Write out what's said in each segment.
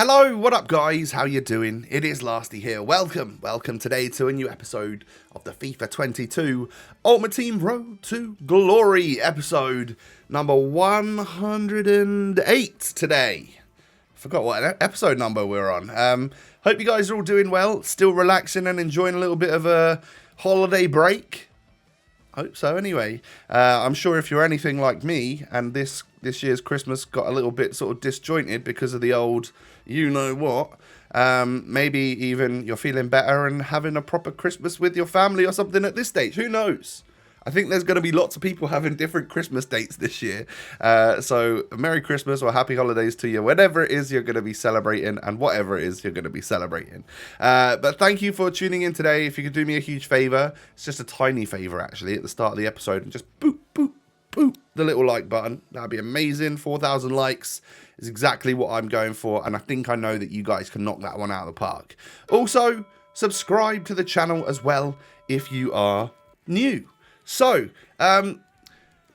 Hello, what up guys? How you doing? It is Lasty here. Welcome today to a new episode of the FIFA 22 Ultimate Team Road to Glory episode number 108 today. Forgot what episode number we're on. Hope you guys are all doing well, still relaxing and enjoying a little bit of a holiday break. Hope so anyway. I'm sure if you're anything like me and this year's Christmas got a little bit sort of disjointed because of the old you know what, maybe even you're feeling better and having a proper Christmas with your family or something at this stage. Who knows? I think there's going to be lots of people having different Christmas dates this year. So Merry Christmas or Happy Holidays to you, whatever it is you're going to be celebrating and whatever it is you're going to be celebrating. But thank you for tuning in today. If you could do me a huge favor, it's just a tiny favor actually at the start of the episode, and just boop, boop, boop, the little like button. That'd be amazing. 4,000 likes is exactly what I'm going for, and I think I know that you guys can knock that one out of the park. Also, subscribe to the channel as well if you are new. So, we're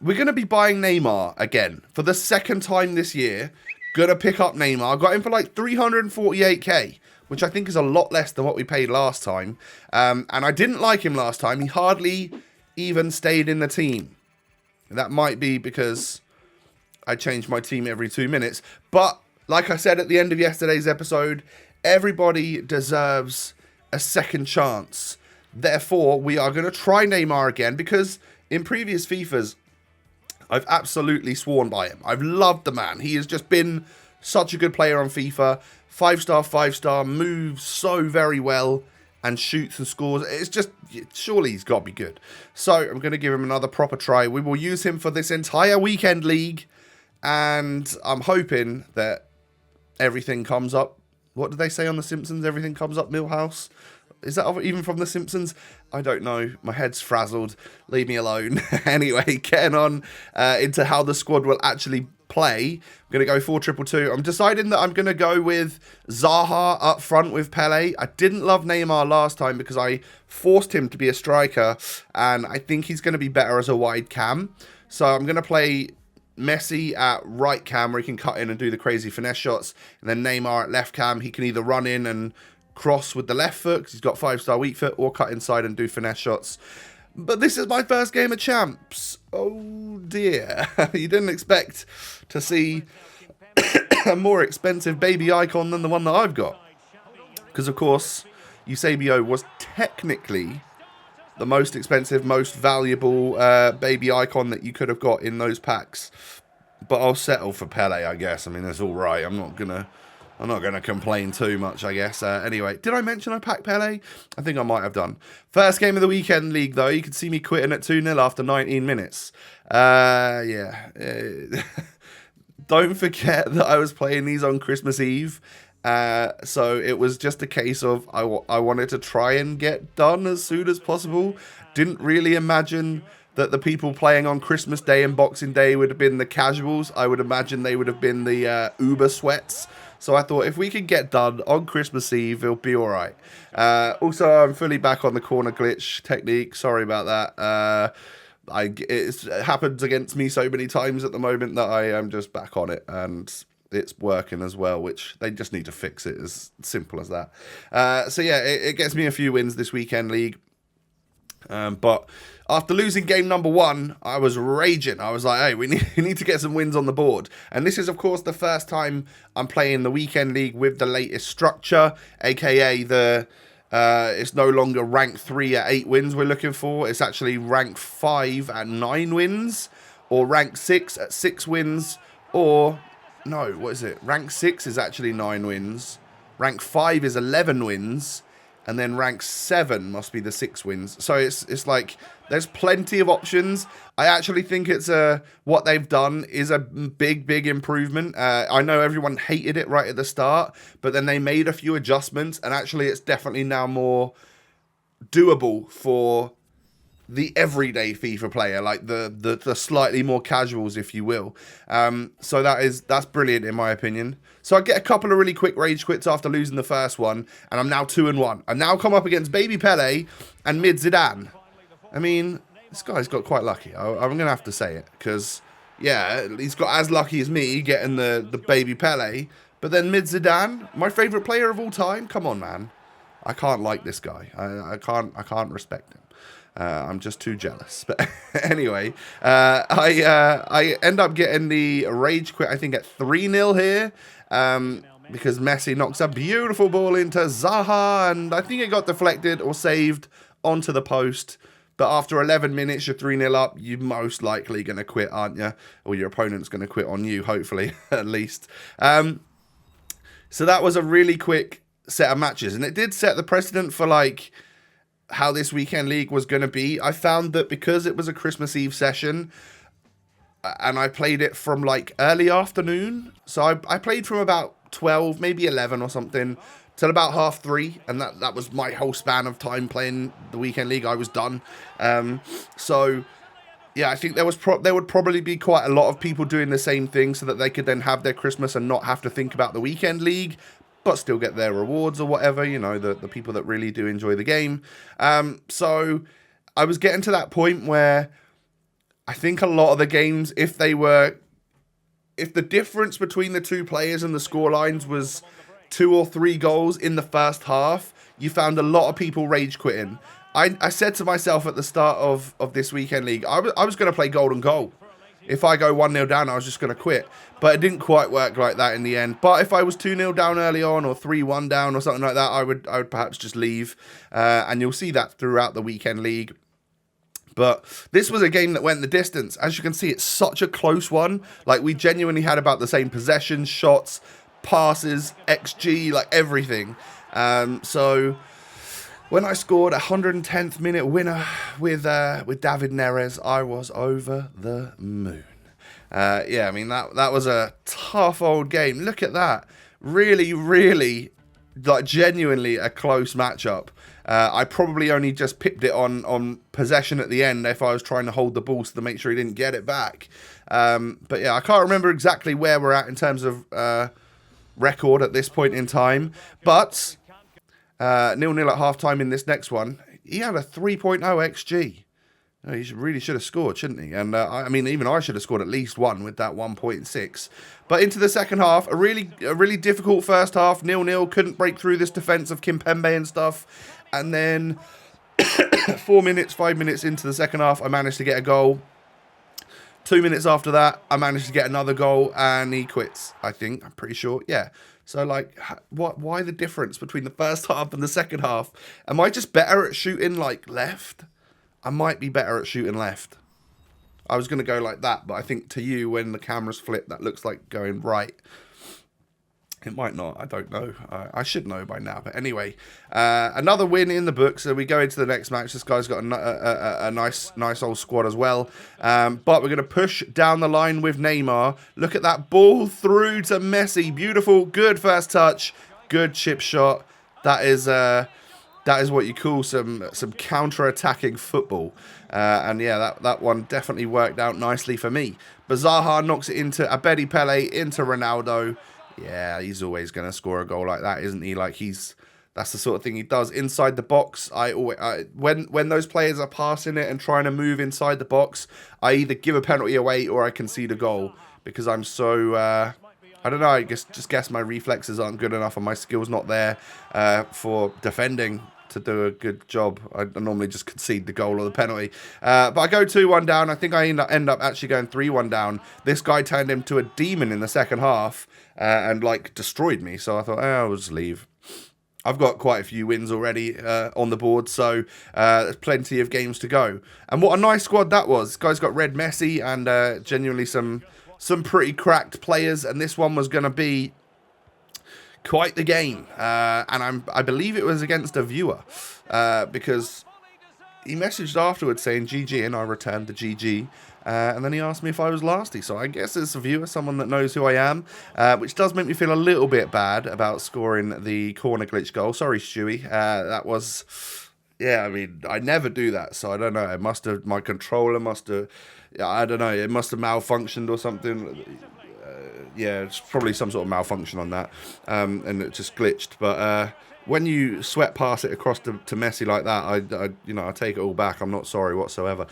going to be buying Neymar again for the second time this year. Going to pick up Neymar. I got him for like 348k, which I think is a lot less than what we paid last time. And I didn't like him last time. He hardly even stayed in the team. That might be because I change my team every 2 minutes. But like I said at the end of yesterday's episode, everybody deserves a second chance. Therefore, we are going to try Neymar again because in previous FIFAs, I've absolutely sworn by him. I've loved the man. He has just been such a good player on FIFA. 5-star, moves so very well and shoots and scores. It's just, surely he's got to be good. So I'm going to give him another proper try. We will use him for this entire weekend league. And I'm hoping that everything comes up. What did they say on The Simpsons? Everything comes up Millhouse? Is that even from The Simpsons? I don't know. My head's frazzled. Leave me alone. Anyway, getting on into how the squad will actually play. I'm going to go 4-2-2. I'm deciding that I'm going to go with Zaha up front with Pele. I didn't love Neymar last time because I forced him to be a striker, and I think he's going to be better as a wide cam. So I'm going to play Messi at right cam where he can cut in and do the crazy finesse shots, and then Neymar at left cam. He can either run in and cross with the left foot because he's got 5-star weak foot, or cut inside and do finesse shots. But this is my first game of champs. Oh dear. You didn't expect to see a more expensive baby icon than the one that I've got, because of course Eusebio was technically the most expensive, most valuable baby icon that you could have got in those packs. But I'll settle for Pele, I guess. I mean, it's all right. I'm not gonna complain too much, I guess. Anyway, did I mention I packed Pele? I think I might have done. First game of the weekend league, though. You could see me quitting at 2-0 after 19 minutes. Yeah. Don't forget that I was playing these on Christmas Eve. So it was just a case of I wanted to try and get done as soon as possible. Didn't really imagine that the people playing on Christmas Day and Boxing Day would have been the casuals. I would imagine they would have been the Uber sweats. So I thought if we can get done on Christmas Eve, it'll be all right. Also, I'm fully back on the corner glitch technique. Sorry about that. It happens against me so many times at the moment that I am just back on it, and it's working as well, which they just need to fix it. As simple as that. So yeah, it gets me a few wins this weekend league. But after losing game number 1, I was raging. I was like, hey, we need to get some wins on the board. And this is, of course, the first time I'm playing the weekend league with the latest structure, aka it's no longer rank 3 at 8 wins we're looking for. It's actually rank 5 at 9 wins, or rank 6 at 6 wins, or no, what is it? Rank 6 is actually 9 wins. Rank 5 is 11 wins. And then rank 7 must be the 6 wins. So it's like there's plenty of options. I actually think it's what they've done is a big improvement. I know everyone hated it right at the start, but then they made a few adjustments, and actually it's definitely now more doable for the everyday FIFA player, like the slightly more casuals, if you will. So that's brilliant in my opinion. So I get a couple of really quick rage quits after losing the first one, and I'm now 2-1. I've now come up against Baby Pele and Mid Zidane. I mean, this guy's got quite lucky. I'm going to have to say it, because, yeah, he's got as lucky as me getting the Baby Pele, but But then mid Zidane, my favourite player of all time. Come on, man. I can't like this guy. I can't respect him. I'm just too jealous. But anyway, I end up getting the rage quit, I think, at 3-0 here. Because Messi knocks a beautiful ball into Zaha, and I think it got deflected or saved onto the post. But after 11 minutes, you're 3-0 up, you're most likely going to quit, aren't you? Or your opponent's going to quit on you, hopefully, at least. So that was a really quick set of matches. And it did set the precedent for, like, how this weekend league was going to be. I found that because it was a Christmas Eve session, and I played it from, like, early afternoon. So I played from about 12, maybe 11 or something, till about 3:30, and that was my whole span of time playing the weekend league. I was done. So yeah, I think there would probably be quite a lot of people doing the same thing, so that they could then have their Christmas and not have to think about the weekend league, but still get their rewards or whatever. You know, the people that really do enjoy the game. So I was getting to that point where I think a lot of the games, if the difference between the two players and the score lines was 2 or 3 goals in the first half, you found a lot of people rage quitting. I said to myself at the start of this weekend league, I was going to play golden goal. If I go 1-0 down, I was just going to quit. But it didn't quite work like that in the end. But if I was 2-0 down early on, or 3-1 down or something like that, I would perhaps just leave. And you'll see that throughout the weekend league. But this was a game that went the distance. As you can see, it's such a close one. Like, we genuinely had about the same possessions, shots, passes, XG, like everything. So when I scored a 110th minute winner with David Neres, I was over the moon. Yeah, I mean, that was a tough old game. Look at that. Really, really, like, genuinely a close matchup. I probably only just pipped it on possession at the end if I was trying to hold the ball to make sure he didn't get it back. But yeah, I can't remember exactly where we're at in terms of record at this point in time. But 0-0 at half-time in this next one. He had a 3.0 XG. He really should have scored, shouldn't he? And I mean, even I should have scored at least one with that 1.6. But into the second half, a really difficult first half. 0-0, couldn't break through this defence of Kimpembe and stuff. And then 5 minutes into the second half, I managed to get a goal. 2 minutes after that, I managed to get another goal, and he quits, I think. I'm pretty sure. Yeah. So, like, why the difference between the first half and the second half? Am I just better at shooting, like, left? I might be better at shooting left. I was going to go like that, but I think to you, when the camera's flipped, that looks like going right. It might not. I don't know. I should know by now. But anyway, another win in the book. So we go into the next match. This guy's got a nice old squad as well. But we're going to push down the line with Neymar. Look at that ball through to Messi. Beautiful. Good first touch. Good chip shot. That is what you call some counter-attacking football. And yeah, that one definitely worked out nicely for me. But Zaha knocks it into Abedi Pele, into Ronaldo. Yeah, he's always going to score a goal like that, isn't he? Like, that's the sort of thing he does inside the box. When those players are passing it and trying to move inside the box, I either give a penalty away or I concede a goal, because I'm so I don't know. I just guess my reflexes aren't good enough and my skill's not there for defending to do a good job. I normally just concede the goal or the penalty. But I go 2-1 down. I think I end up actually going 3-1 down. This guy turned into a demon in the second half and, like, destroyed me. So I thought, I'll just leave. I've got quite a few wins already on the board, so there's plenty of games to go. And what a nice squad that was. This guy's got Red Messi and genuinely some pretty cracked players, and this one was going to be quite the game. And I believe it was against a viewer, because he messaged afterwards saying GG, and I returned the GG. And then he asked me if I was lasty. So I guess it's a viewer, someone that knows who I am, which does make me feel a little bit bad about scoring the corner glitch goal. Sorry, Stewie. That was, yeah, I mean, I never do that. So I don't know. It must have, my controller must have, I don't know, it must have malfunctioned or something. Yeah, it's probably some sort of malfunction on that. And it just glitched. But when you sweat pass it across to Messi like that, I take it all back. I'm not sorry whatsoever.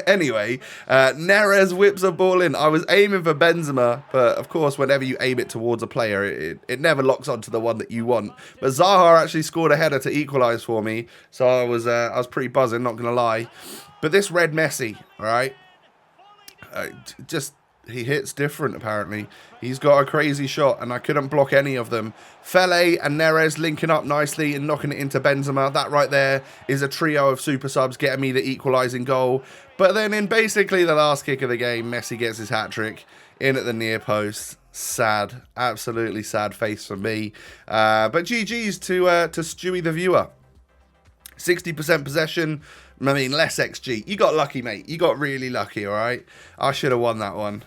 Anyway, Neres whips a ball in. I was aiming for Benzema, but of course, whenever you aim it towards a player, it never locks onto the one that you want. But Zaha actually scored a header to equalise for me, so I was pretty buzzing, not gonna lie. But this red Messi, all right, he hits different, apparently. He's got a crazy shot, and I couldn't block any of them. Fele and Neres linking up nicely and knocking it into Benzema. That right there is a trio of super subs getting me the equalising goal. But then in basically the last kick of the game, Messi gets his hat-trick in at the near post. Sad. Absolutely sad face for me. But GG's to Stewie the viewer. 60% possession. I mean, less XG. You got lucky, mate. You got really lucky, all right? I should have won that one.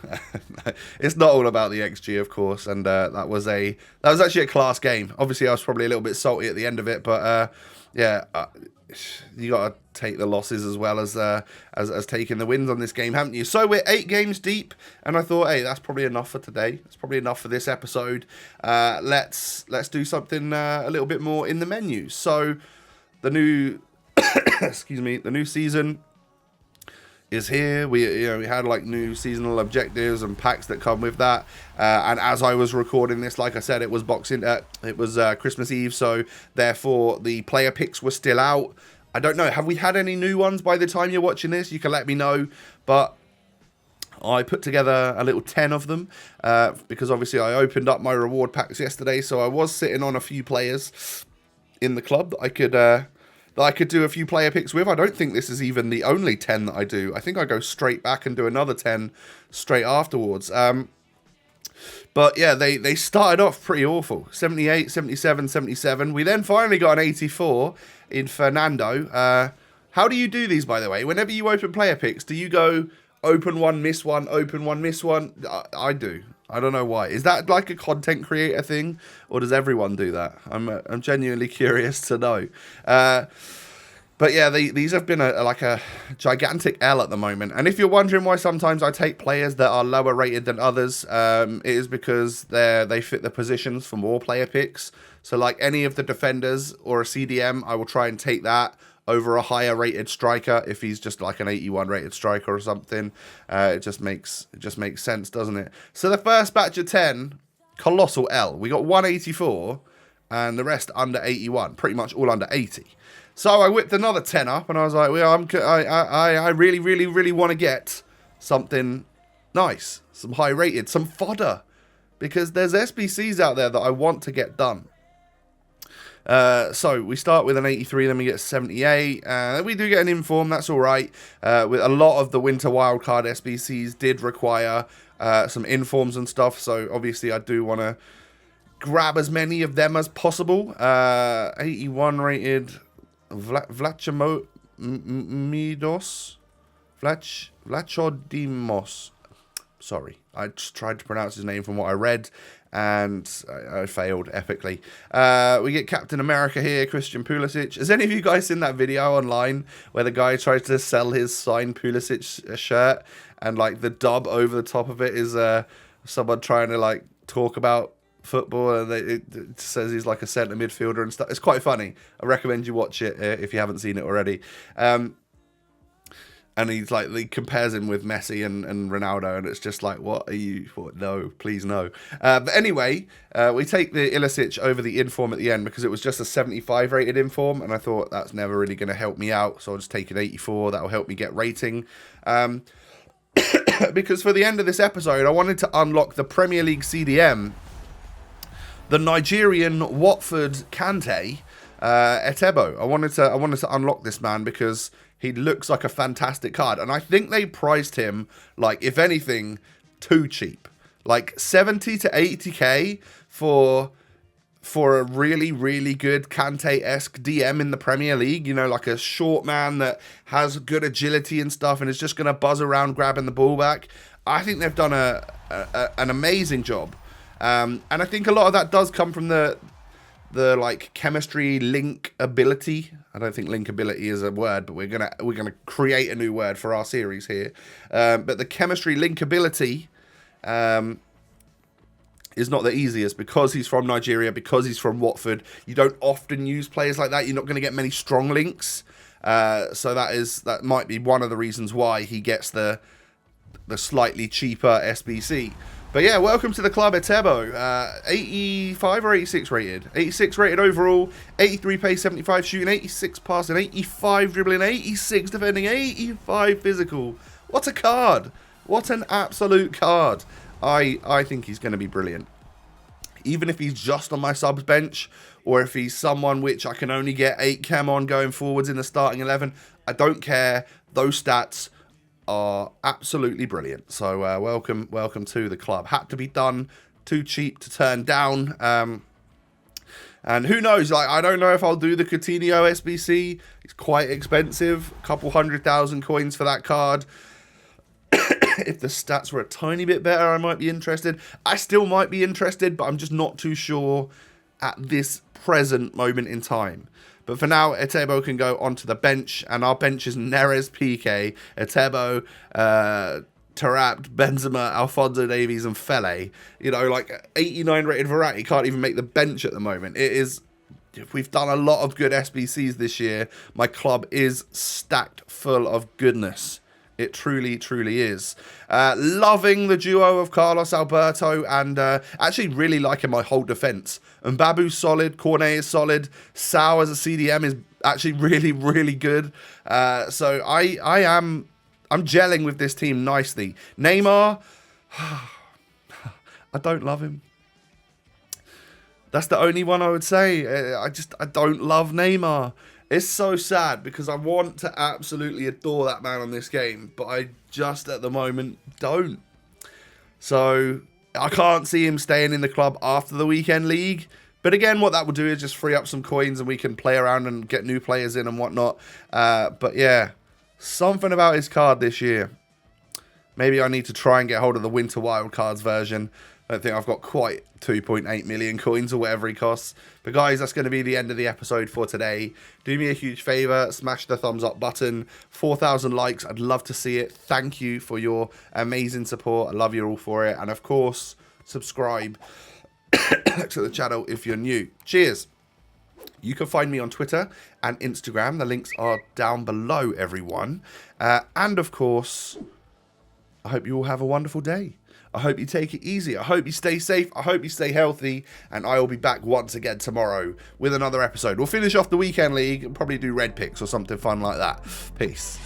It's not all about the XG, of course, and that was actually a class game. Obviously, I was probably a little bit salty at the end of it, but yeah, you got to take the losses as well as taking the wins on this game, haven't you? So we're 8 games deep, and I thought, hey, that's probably enough for today. It's probably enough for this episode. Let's do something a little bit more in the menu. So the new excuse me, the new season is here. We had like new seasonal objectives and packs that come with that. And as I was recording this, like I said, it was Christmas Eve, so therefore the player picks were still out. I don't know. Have we had any new ones by the time you're watching this? You can let me know. But I put together a little 10 of them because obviously I opened up my reward packs yesterday, so I was sitting on a few players in the club that I could do a few player picks with. I don't think this is even the only 10 that I do. I think I go straight back and do another 10 straight afterwards. But yeah, they started off pretty awful. 78, 77, 77. We then finally got an 84 in Fernando. How do you do these, by the way? Whenever you open player picks, do you go open one, miss one, open one, miss one? I do. I don't know why. Is that like a content creator thing, or does everyone do that? I'm genuinely curious to know. But yeah, these have been like a gigantic L at the moment. And if you're wondering why sometimes I take players that are lower rated than others, it is because they fit the positions for more player picks. So like any of the defenders or a CDM, I will try and take that over a higher rated striker if he's just like an 81 rated striker or something. It just makes sense, doesn't it? So the first batch of 10, colossal L. We got 184 and the rest under 81, pretty much all under 80. So I whipped another 10 up and I was like, well, I really, really, really want to get something nice, some high rated, some fodder, because there's SBCs out there that I want to get done. So we start with an 83, then we get 78. We do get an inform, that's all right. With a lot of the winter wildcard SBCs did require some informs and stuff, so obviously I do want to grab as many of them as possible. 81 rated Vlachodimos. Sorry, I just tried to pronounce his name from what I read, and I failed epically. We get Captain America here, Christian Pulisic. Has any of you guys seen that video online where the guy tries to sell his signed Pulisic shirt, and like the dub over the top of it is someone trying to like talk about football, and it says he's like a centre midfielder and stuff. It's quite funny. I recommend you watch it if you haven't seen it already. And he compares him with Messi and Ronaldo, and it's just like, what are you? What? No, please no. But anyway, we take the Ilicic over the inform at the end because it was just a 75 rated inform, and I thought that's never really going to help me out, so I'll just take an 84. That'll help me get rating. Because for the end of this episode, I wanted to unlock the Premier League CDM, the Nigerian Watford Kante, Etebo. I wanted to unlock this man because he looks like a fantastic card. And I think they priced him, like, if anything, too cheap. Like, 70 to 80k for a really, really good Kante-esque DM in the Premier League. You know, like a short man that has good agility and stuff and is just going to buzz around grabbing the ball back. I think they've done an amazing job. And I think a lot of that does come from the like chemistry link ability. I don't think link ability is a word, but we're gonna create a new word for our series here. But the chemistry link ability is not the easiest because he's from Nigeria, because he's from Watford. You don't often use players like that. You're not going to get many strong links. So that might be one of the reasons why he gets the slightly cheaper SBC. But yeah, welcome to the club, Etebo. 85 or 86 rated? 86 rated overall, 83 pace, 75 shooting, 86 passing, 85 dribbling, 86 defending, 85 physical. What a card. What an absolute card. I think he's going to be brilliant. Even if he's just on my subs bench, or if he's someone which I can only get 8 cam on going forwards in the starting 11, I don't care. Those stats are absolutely brilliant. So welcome to the club. Had to be done. Too cheap to turn down. And who knows? Like, I don't know if I'll do the Coutinho SBC. It's quite expensive. A couple 100,000 coins for that card. If the stats were a tiny bit better, I might be interested. I still might be interested, but I'm just not too sure at this present moment in time. But for now, Etebo can go onto the bench, and our bench is Neres, PK, Etebo, Tarabt, Benzema, Alphonso Davies, and Fele. You know, like 89 rated Verratti can't even make the bench at the moment. It is. We've done a lot of good SBCs this year. My club is stacked full of goodness. It truly, truly is. Loving the duo of Carlos Alberto and actually really liking my whole defence. Mbabu's solid. Cornet is solid. Sao as a CDM is actually really, really good. So I'm gelling with this team nicely. Neymar, I don't love him. That's the only one I would say. I don't love Neymar. It's so sad because I want to absolutely adore that man on this game, but I just at the moment don't. So I can't see him staying in the club after the weekend league. But again, what that will do is just free up some coins and we can play around and get new players in and whatnot. But yeah, something about his card this year. Maybe I need to try and get hold of the Winter Wildcards version. I don't think I've got quite 2.8 million coins or whatever he costs. But guys, that's going to be the end of the episode for today. Do me a huge favour, smash the thumbs up button. 4,000 likes, I'd love to see it. Thank you for your amazing support. I love you all for it. And of course, subscribe to the channel if you're new. Cheers. You can find me on Twitter and Instagram. The links are down below, everyone. And of course, I hope you all have a wonderful day. I hope you take it easy. I hope you stay safe. I hope you stay healthy. And I will be back once again tomorrow with another episode. We'll finish off the weekend league and probably do red picks or something fun like that. Peace.